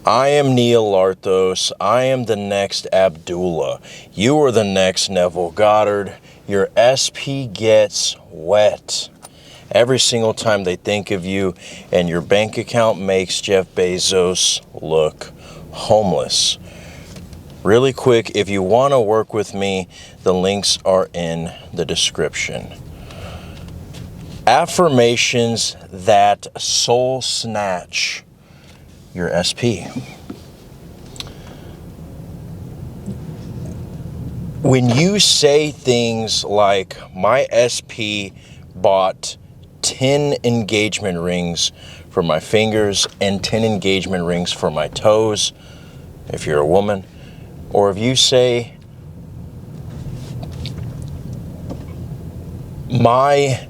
I am Neil Larthos. I am the next Abdullah. You are the next Neville Goddard. Your SP gets wet every single time they think of you, and your bank account makes Jeff Bezos look homeless. Really quick, if you want to work with me, the links are in the description. Affirmations that soul snatch your SP. When you say things like, my SP bought 10 engagement rings for my fingers and 10 engagement rings for my toes, if you're a woman, or if you say, my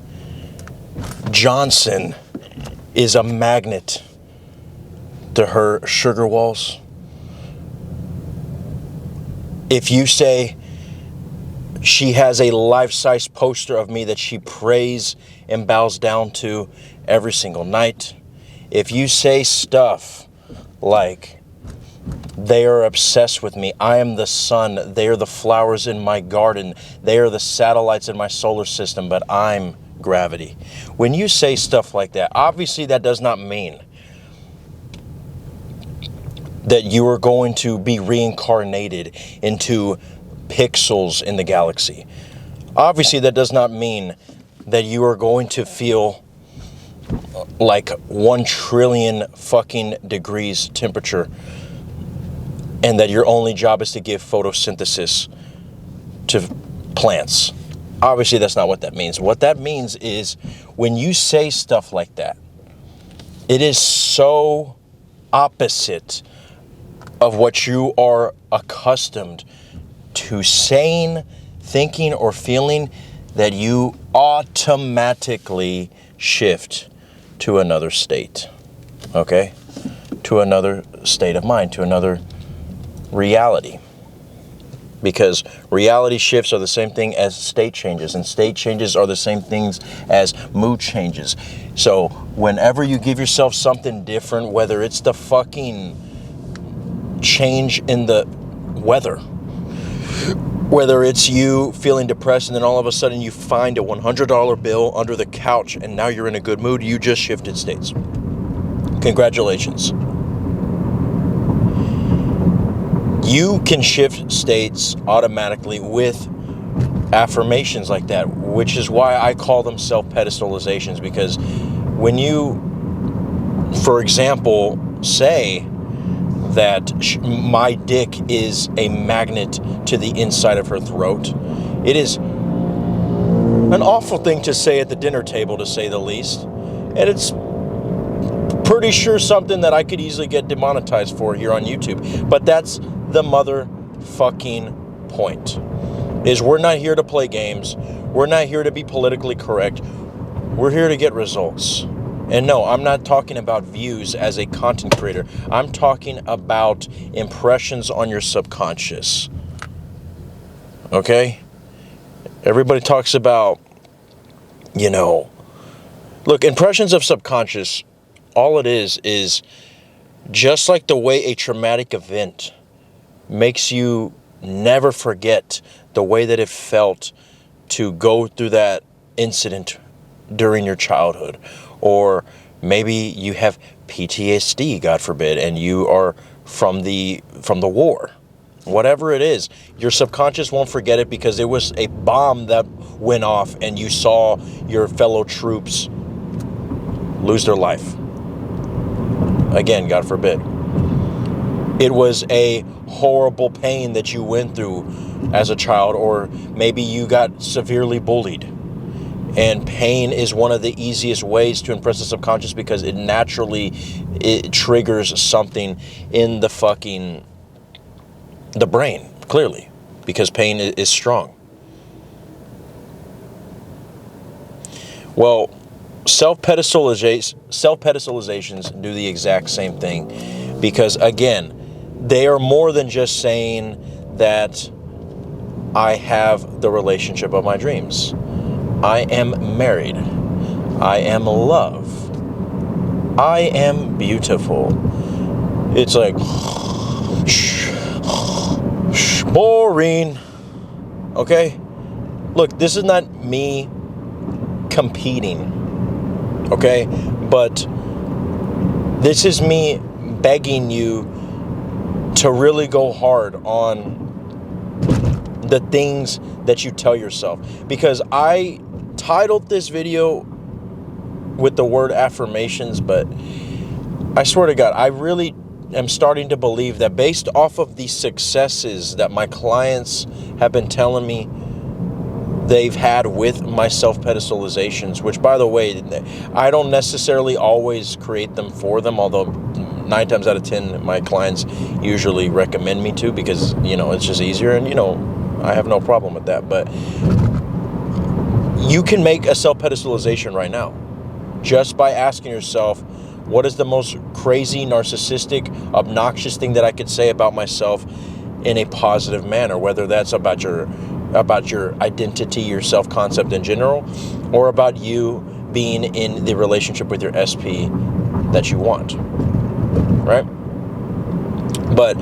Johnson is a magnet to her sugar walls. If you say she has a life-size poster of me that she prays and bows down to every single night. If you say stuff like, they are obsessed with me, I am the sun, they are the flowers in my garden, they are the satellites in my solar system, but I'm gravity. When you say stuff like that, obviously that does not mean that you are going to be reincarnated into pixels in the galaxy. Obviously, that does not mean that you are going to feel like 1 trillion fucking degrees temperature and that your only job is to give photosynthesis to plants. Obviously, that's not what that means. What that means is when you say stuff like that, it is so opposite of what you are accustomed to saying, thinking, or feeling that you automatically shift to another state, okay? To another state of mind, to another reality. Because reality shifts are the same thing as state changes, and state changes are the same things as mood changes. So whenever you give yourself something different, whether it's the fucking change in the weather, whether it's you feeling depressed and then all of a sudden you find a $100 bill under the couch and now you're in a good mood, you just shifted states. Congratulations. You can shift states automatically with affirmations like that, which is why I call them self-pedestalizations, because when you, for example, say that my dick is a magnet to the inside of her throat, it is an awful thing to say at the dinner table, to say the least. And it's pretty sure something that I could easily get demonetized for here on YouTube. But that's the motherfucking point. Is we're not here to play games. We're not here to be politically correct. We're here to get results. And no, I'm not talking about views as a content creator. I'm talking about impressions on your subconscious. Okay? Everybody talks about, look, impressions of subconscious, all it is just like the way a traumatic event makes you never forget the way that it felt to go through that incident during your childhood. Or maybe you have PTSD, God forbid, and you are from the war. Whatever it is, your subconscious won't forget it because it was a bomb that went off and you saw your fellow troops lose their life. Again, God forbid. It was a horrible pain that you went through as a child, or maybe you got severely bullied. And pain is one of the easiest ways to impress the subconscious because it triggers something in the brain, clearly, because pain is strong. Well, self-pedestalizations do the exact same thing because, again, they are more than just saying that I have the relationship of my dreams. I am married. I am love. I am beautiful. It's like, boring. Okay? Look, this is not me competing. Okay? But this is me begging you to really go hard on the things that you tell yourself. Because I titled this video with the word affirmations, but I swear to God, I really am starting to believe that based off of the successes that my clients have been telling me they've had with my self-pedestalizations, which, by the way, I don't necessarily always create them for them, although 9 times out of 10 my clients usually recommend me to, because, you know, it's just easier, and, you know, I have no problem with that. But you can make a self-pedestalization right now just by asking yourself, what is the most crazy, narcissistic, obnoxious thing that I could say about myself in a positive manner, whether that's about your identity, your self-concept in general, or about you being in the relationship with your SP that you want, right? But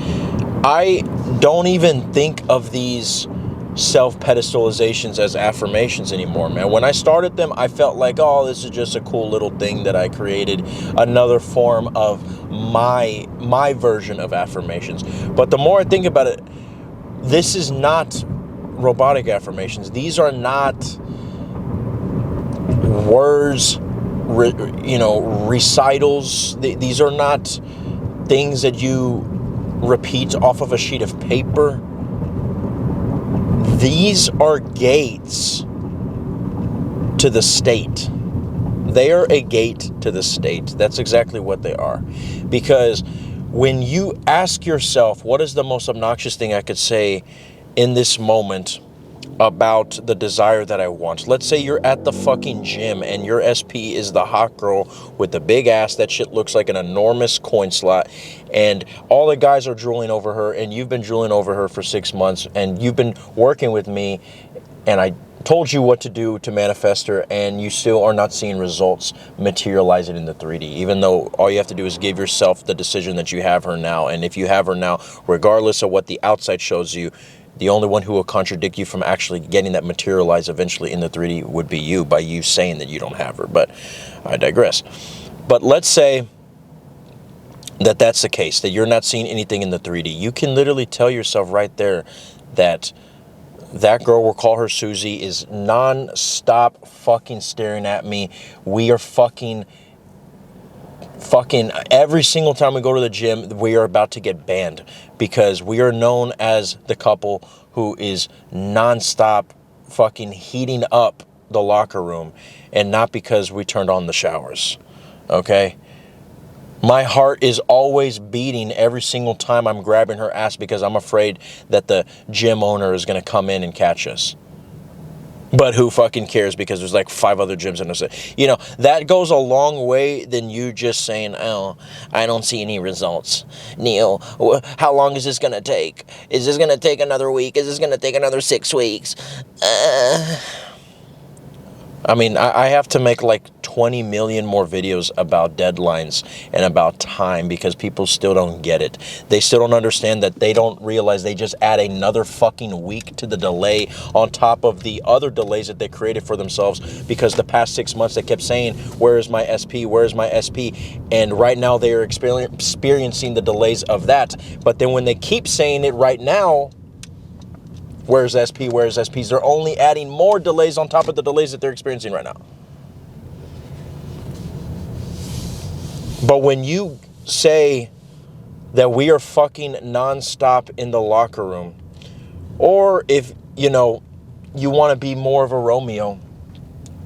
I don't even think of these self-pedestalizations as affirmations anymore, man. When I started them, I felt like, oh, this is just a cool little thing that I created, another form of my version of affirmations. But the more I think about it, this is not robotic affirmations. These are not words, recitals. These are not things that you repeat off of a sheet of paper. These are gates to the state. They are a gate to the state. That's exactly what they are. Because when you ask yourself, what is the most obnoxious thing I could say in this moment about the desire that I want? Let's say you're at the fucking gym and your SP is the hot girl with the big ass. That shit looks like an enormous coin slot, and all the guys are drooling over her, and you've been drooling over her for 6 months, and you've been working with me, and I told you what to do to manifest her, and you still are not seeing results materializing in the 3D, even though all you have to do is give yourself the decision that you have her now. And if you have her now, regardless of what the outside shows you, the only one who will contradict you from actually getting that materialized eventually in the 3D would be you, by you saying that you don't have her. But I digress. But let's say that that's the case, that you're not seeing anything in the 3D. You can literally tell yourself right there that that girl, we'll call her Susie, is non-stop fucking staring at me. We are fucking every single time we go to the gym, we are about to get banned, because we are known as the couple who is non-stop fucking heating up the locker room, and not because we turned on the showers. Okay? My heart is always beating every single time I'm grabbing her ass, because I'm afraid that the gym owner is going to come in and catch us. But who fucking cares, because there's like 5 other gyms in the city. You know, that goes a long way than you just saying, oh, I don't see any results. Neil, how long is this going to take? Is this going to take another week? Is this going to take another 6 weeks? I mean, I have to make like 20 million more videos about deadlines and about time, because people still don't get it. They still don't understand that they don't realize they just add another fucking week to the delay on top of the other delays that they created for themselves, because the past 6 months they kept saying, where is my SP? Where is my SP? And right now they are experiencing the delays of that. But then when they keep saying it right now, where's SP? Where's SPs? They're only adding more delays on top of the delays that they're experiencing right now. But when you say that we are fucking nonstop in the locker room, or if, you know, you want to be more of a Romeo,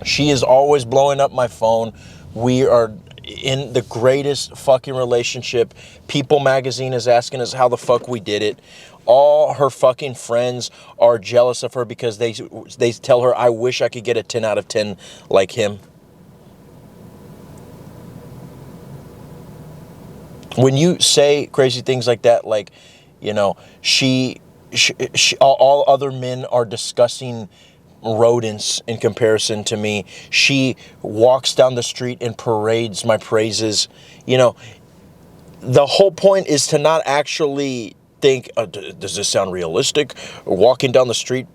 she is always blowing up my phone. We are in the greatest fucking relationship. People magazine is asking us how the fuck we did it. All her fucking friends are jealous of her because they tell her, I wish I could get a 10 out of 10 like him. When you say crazy things like that, like, you know, all other men are disgusting rodents in comparison to me. She walks down the street and parades my praises. You know, the whole point is to not actually think, does this sound realistic? Walking down the street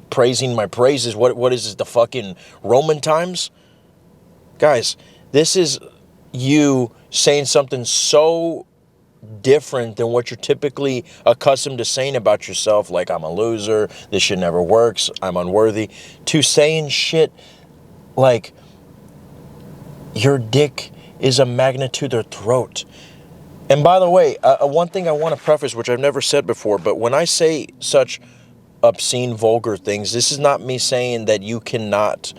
praising my praises. What is this, the fucking Roman times? Guys, this is you saying something so different than what you're typically accustomed to saying about yourself, like I'm a loser, this shit never works, I'm unworthy, to saying shit like your dick is a magnet to their throat. And by the way, one thing I want to preface, which I've never said before, but when I say such obscene, vulgar things, this is not me saying that you cannot.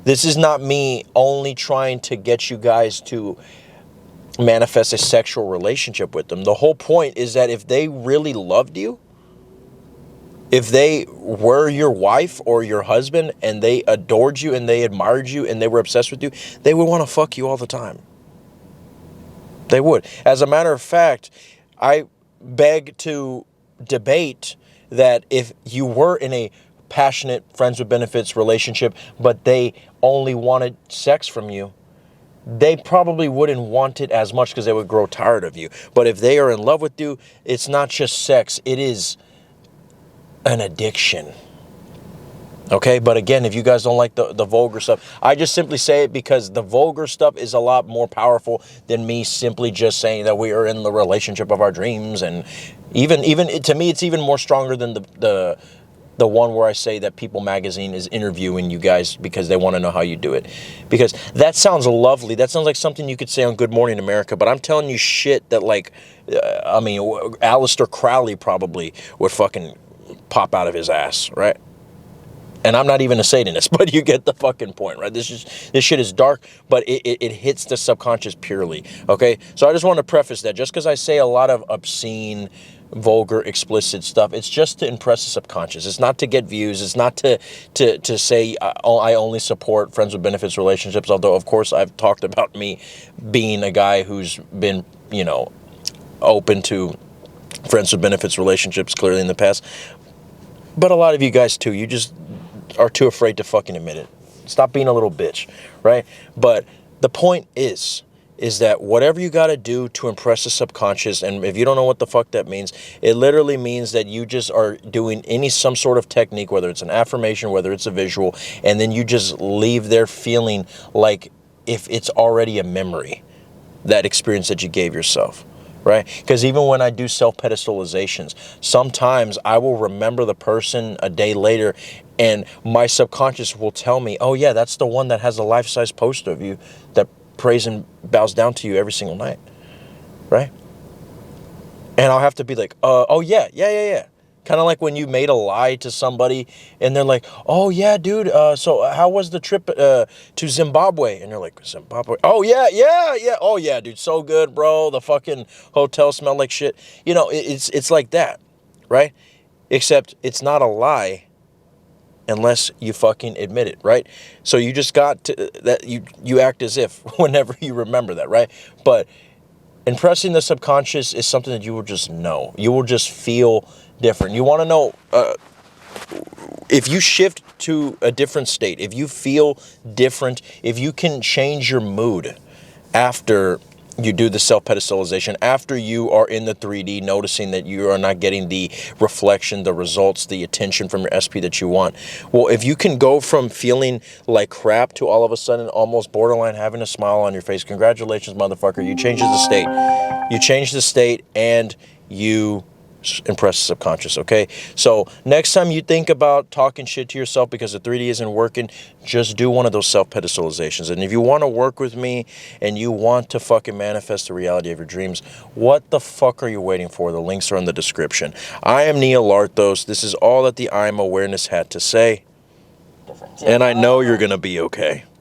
This is not me only trying to get you guys to manifest a sexual relationship with them. The whole point is that if they really loved you, if they were your wife or your husband and they adored you and they admired you and they were obsessed with you, they would want to fuck you all the time. They would. As a matter of fact, I beg to debate that if you were in a passionate friends with benefits relationship, but they only wanted sex from you, they probably wouldn't want it as much because they would grow tired of you. But if they are in love with you, it's not just sex, it is an addiction. Okay, but again, if you guys don't like the vulgar stuff, I just simply say it because the vulgar stuff is a lot more powerful than me simply just saying that we are in the relationship of our dreams. And even to me, it's even more stronger than the one where I say that People Magazine is interviewing you guys because they want to know how you do it. Because that sounds lovely. That sounds like something you could say on Good Morning America. But I'm telling you shit that, like, Aleister Crowley probably would fucking pop out of his ass, right? And I'm not even a Satanist, but you get the fucking point, right? This shit is dark, but it hits the subconscious purely, okay? So I just want to preface that. Just because I say a lot of obscene, vulgar, explicit stuff, it's just to impress the subconscious. It's not to get views. It's not to say I only support friends with benefits relationships, although, of course, I've talked about me being a guy who's been, open to friends with benefits relationships clearly in the past. But a lot of you guys, too, you just are too afraid to fucking admit it. Stop being a little bitch, right? But the point is that whatever you got to do to impress the subconscious, and if you don't know what the fuck that means, it literally means that you just are doing some sort of technique, whether it's an affirmation, whether it's a visual, and then you just leave there feeling like if it's already a memory, that experience that you gave yourself. Right? Because even when I do self-pedestalizations, sometimes I will remember the person a day later and my subconscious will tell me, oh yeah, that's the one that has a life-size poster of you that prays and bows down to you every single night. Right? And I'll have to be like, oh yeah. Kind of like when you made a lie to somebody and they're like, oh yeah, dude, so how was the trip to Zimbabwe? And you're like, Zimbabwe? Oh yeah. Oh yeah, dude, so good, bro. The fucking hotel smelled like shit. It's like that, right? Except it's not a lie unless you fucking admit it, right? So you just got to, that you act as if whenever you remember that, right? But impressing the subconscious is something that you will just know. You will just feel different. You want to know if you shift to a different state, if you feel different, if you can change your mood after you do the self-pedestalization, after you are in the 3D, noticing that you are not getting the reflection, the results, the attention from your SP that you want. Well, if you can go from feeling like crap to all of a sudden almost borderline having a smile on your face, congratulations, motherfucker. You changed the state. You changed the state and you impress the subconscious, okay? So next time you think about talking shit to yourself because the 3D isn't working, just do one of those self-pedestalizations. And if you want to work with me and you want to fucking manifest the reality of your dreams, what the fuck are you waiting for? The links are in the description. I am Neil Larthos. This is all that the I Am Awareness had to say. And I know you're going to be okay.